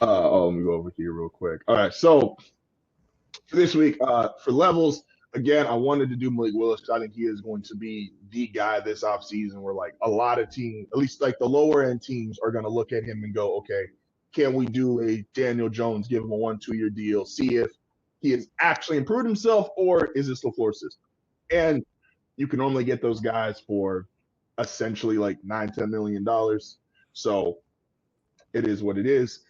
Let me go over here real quick. All right, so for this week, for levels, again, I wanted to do Malik Willis because I think he is going to be the guy this offseason where like a lot of teams, at least like the lower end teams, are going to look at him and go, okay, can we do a Daniel Jones, give him a 1-2 year deal, see if he has actually improved himself, or is this LaFleur system? And you can only get those guys for essentially like $9-10 million. So it is what it is.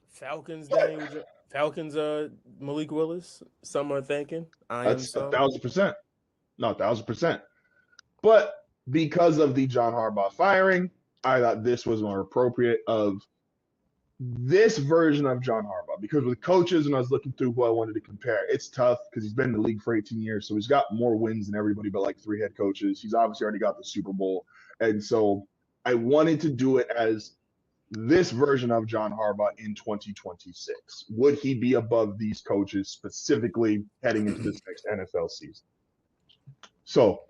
Falcons, Falcons, Malik Willis. Some are thinking. I am That's so. 1,000%. No, 1,000%. But because of the John Harbaugh firing, I thought this was more appropriate of this version of John Harbaugh. Because with coaches, and I was looking through who I wanted to compare, it's tough because he's been in the league for 18 years. So he's got more wins than everybody but like 3 head coaches. He's obviously already got the Super Bowl. And so I wanted to do it as this version of John Harbaugh in 2026. Would he be above these coaches specifically heading into this next NFL season? So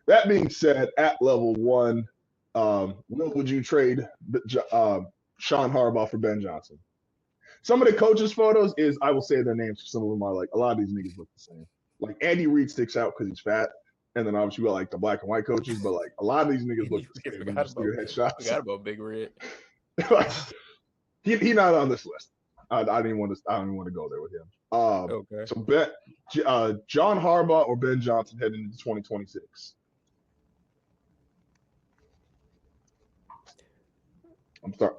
that being said, at level 1, would you trade Sean Harbaugh for Ben Johnson? Some of the coaches' photos is, I will say their names, some of them are like, a lot of these niggas look the same. Like Andy Reid sticks out because he's fat. And then obviously we got like the black and white coaches, but like a lot of these niggas look the same. Forgot about Big Red. He not on this list. I don't even want to go there with him. Okay. So John Harbaugh or Ben Johnson heading into 2026. I'm sorry.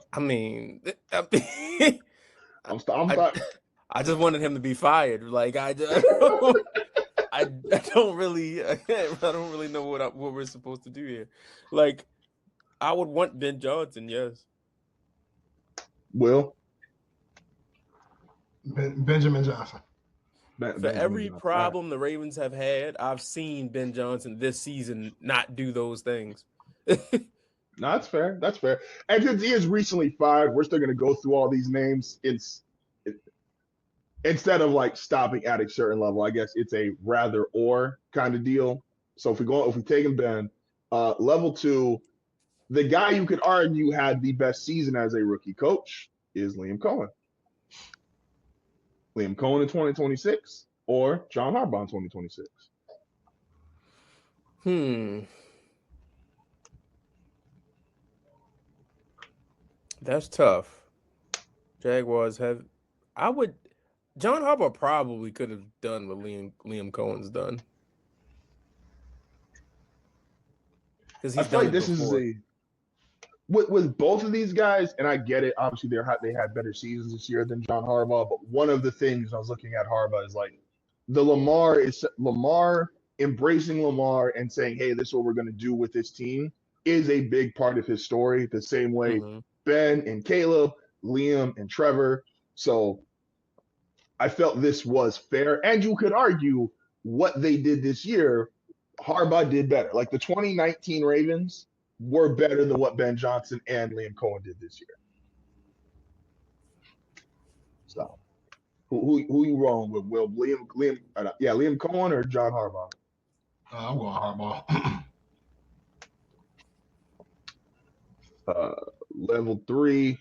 I just wanted him to be fired. Like I don't really know what we're supposed to do here. Like I would want Ben Johnson, yes. Will Benjamin Johnson. For every problem the Ravens have had, I've seen Ben Johnson this season not do those things. No, that's fair. That's fair. And since he is recently fired, we're still going to go through all these names. Instead of like stopping at a certain level, I guess it's a rather or kind of deal. So if we take him Ben, level 2, the guy you could argue had the best season as a rookie coach is Liam Cohen. Liam Cohen in 2026 or John Harbaugh in 2026. That's tough. Jaguars have. John Harbaugh probably could have done what Liam Cohen's done. Because he's done it before. With both of these guys, and I get it. Obviously, they had better seasons this year than John Harbaugh. But one of the things I was looking at Harbaugh is like Lamar embracing Lamar and saying, "Hey, this is what we're going to do with this team," is a big part of his story. The same way Ben and Caleb, Liam and Trevor. So I felt this was fair, and you could argue what they did this year. Harbaugh did better. Like the 2019 Ravens were better than what Ben Johnson and Liam Cohen did this year. So, who you wrong with? Will Liam Cohen or John Harbaugh? I'm going Harbaugh. Level 3,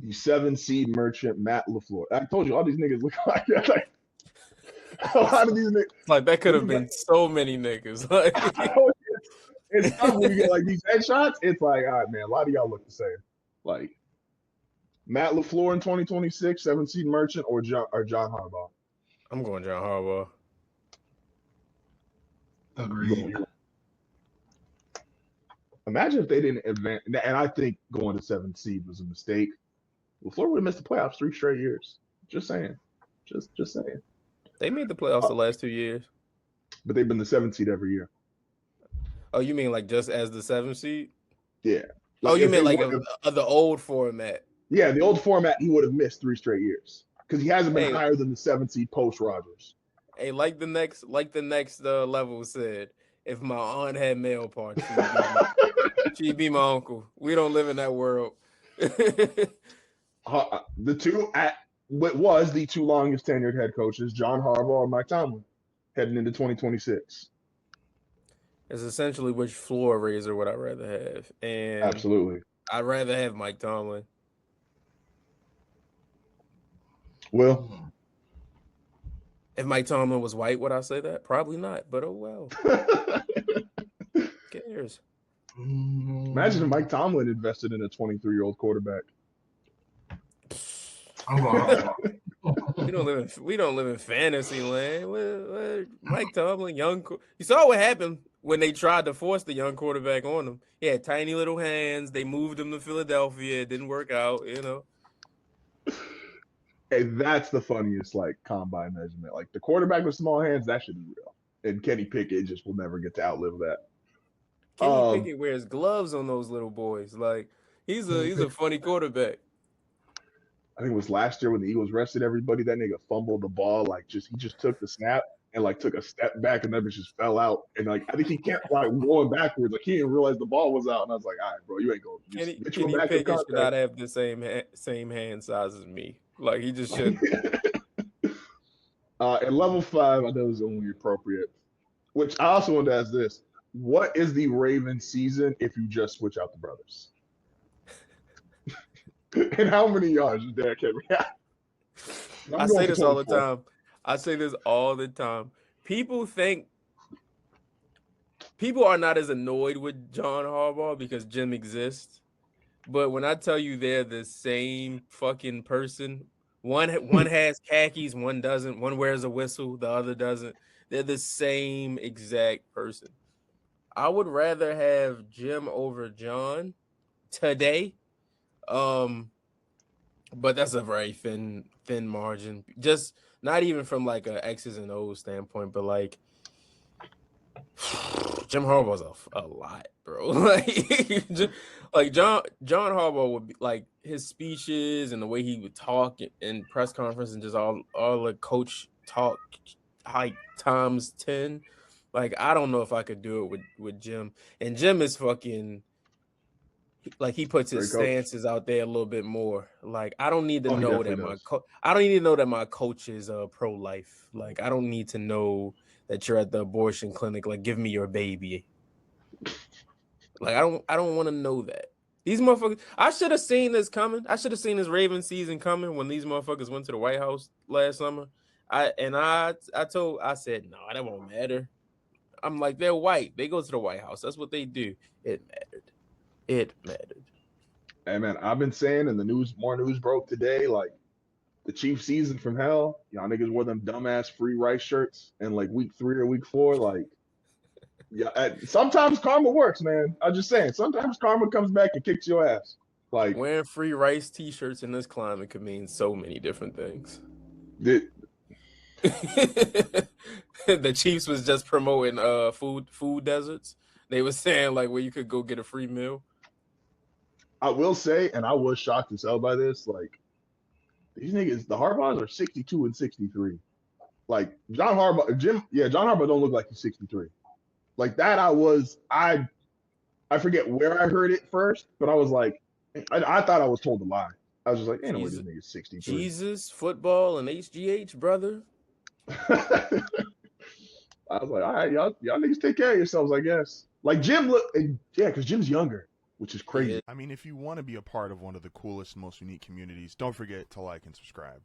the 7 seed merchant Matt LaFleur. I told you all these niggas look like that. Like, a lot of these niggas. Like that could have been so many niggas. Like. It's tough when you get like these headshots. It's like, all right, man, a lot of y'all look the same. Like Matt LaFleur in 2026, 7 seed merchant, or John Harbaugh. I'm going John Harbaugh. Agreed. Imagine if they didn't advance, and I think going to 7 seed was a mistake. LaFleur would have missed the playoffs 3 straight years. Just saying. Just saying. They made the playoffs the last 2 years. But they've been the 7 seed every year. Oh, you mean like just as the 7 seed? Yeah. Like you mean like the old format? Yeah, the old format, he would have missed 3 straight years because he hasn't been higher than the 7 seed post Rodgers. Hey, like the next level said, if my aunt had male parts, she'd be my uncle. We don't live in that world. The two longest tenured head coaches, John Harbaugh and Mike Tomlin, heading into 2026. It's essentially which floor raiser would I rather have, and absolutely, I'd rather have Mike Tomlin. Will. If Mike Tomlin was white, would I say that? Probably not. But oh well. Who cares? Imagine if Mike Tomlin invested in a 23-year-old quarterback. I'm going Harbaugh. We don't live in fantasy land. Mike Tomlin, you saw what happened when they tried to force the young quarterback on him. He had tiny little hands. They moved him to Philadelphia. It didn't work out. Hey, that's the funniest combine measurement. Like the quarterback with small hands, that should be real. And Kenny Pickett just will never get to outlive that. Kenny Pickett wears gloves on those little boys. Like he's a funny quarterback. I think it was last year when the Eagles rested everybody. That nigga fumbled the ball. He just took the snap and took a step back and then just fell out. And I think he kept going backwards. He didn't realize the ball was out. And I was like, all right, bro, you ain't going. Kenny Pickett should not have the same hand size as me. He just should. At level 5, I know is only appropriate. Which I also wanted to ask this: what is the Ravens season if you just switch out the brothers? And how many yards did Derrick Henry have? I say this all the time. People are not as annoyed with John Harbaugh because Jim exists. But when I tell you they're the same fucking person, one has khakis, one doesn't. One wears a whistle, the other doesn't. They're the same exact person. I would rather have Jim over John today. But that's a very thin margin. Just not even from a X's and O's standpoint, but Jim Harbaugh's a lot, bro. John Harbaugh would be his speeches and the way he would talk in press conference and just all the coach talk times 10. I don't know if I could do it with Jim. And Jim is fucking he puts his stances out there a little bit more. I don't need to know that I don't need to know that my coach is pro-life. I don't need to know that you're at the abortion clinic. Give me your baby. I don't want to know that. These motherfuckers. I should have seen this coming. I should have seen this Ravens season coming when these motherfuckers went to the White House last summer. I said no, that won't matter. I'm they're white. They go to the White House. That's what they do. It mattered. It mattered. Hey man, I've been saying, and more news broke today. The Chiefs season from hell. Y'all niggas wore them dumbass free rice shirts in week 3 or week 4. Sometimes karma works, man. I'm just saying. Sometimes karma comes back and kicks your ass. Wearing free rice T-shirts in this climate could mean so many different things. The Chiefs was just promoting food deserts. They were saying where you could go get a free meal. I will say, and I was shocked as hell by this, these niggas, the Harbaughs are 62 and 63. John Harbaugh don't look like he's 63. I forget where I heard it first, but I was I thought I was told a lie. I was just ain't no way this nigga's 63. Jesus, football, and HGH, brother. I was all right, y'all niggas take care of yourselves, I guess. Jim because Jim's younger, which is crazy. I mean, if you want to be a part of one of the coolest, most unique communities, don't forget to like and subscribe.